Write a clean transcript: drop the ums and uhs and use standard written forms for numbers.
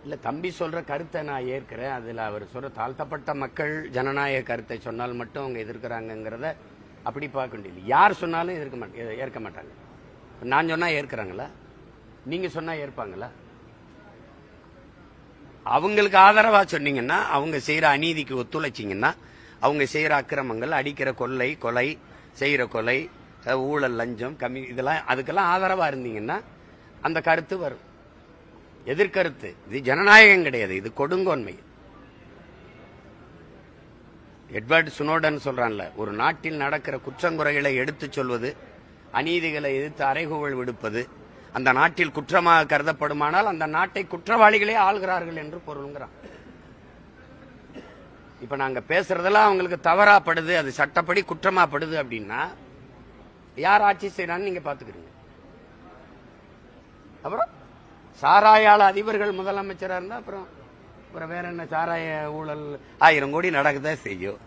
இல்ல தம்பி சொல்ற கருத்தை நான் ஏற்கிறேன். அதுல அவர் சொல்ற தாழ்த்தப்பட்ட மக்கள் ஜனநாயக கருத்தை சொன்னால் மட்டும் அவங்க எதிர்க்கிறாங்கிறத அப்படி பார்க்க வேண்டியது. யார் சொன்னாலும் ஏற்க மாட்டாங்க. நான் சொன்னா ஏற்கிறாங்களா? நீங்க சொன்னா ஏற்பாங்களா? அவங்களுக்கு ஆதரவா சொன்னீங்கன்னா, அவங்க செய்யற அநீதிக்கு ஒத்துழைச்சிங்கன்னா, அவங்க செய்யற அக்கிரமங்கள், அடிக்கிற கொலை செய்யற கொலை, ஊழல், லஞ்சம், இதெல்லாம் அதுக்கெல்லாம் ஆதரவா இருந்தீங்கன்னா அந்த கருத்து வரும். எதிர்கருத்து. இது ஜனநாயகம் கிடையாது, இது கொடுங்கோன்மை. எட்வர்ட் ஸ்னோடன் சொல்றான்ல, ஒரு நாட்டில் நடக்கிற குற்றங்குறைகளை எடுத்துச் சொல்வது, அநீதிகளை எதிர்த்து அறைகூவல் விடுப்பது அந்த நாட்டில் குற்றமாக கருதப்படுமானால் அந்த நாட்டை குற்றவாளிகளே ஆள்கிறார்கள் என்று பொருள்கிறான். இப்ப நாங்க பேசுறதெல்லாம் அவங்களுக்கு தவறாப்படுது, அது சட்டப்படி குற்றமாப்படுது அப்படின்னா யார் ஆட்சி செய்யறான்னு நீங்க பாத்துக்கிறீங்க. அப்புறம் சாராயால அதிபர்கள் முதலமைச்சரா இருந்தா அப்புறம் வேற என்ன? சாராய ஊழல் 1000 கோடி நடக்குதா செய்யும்.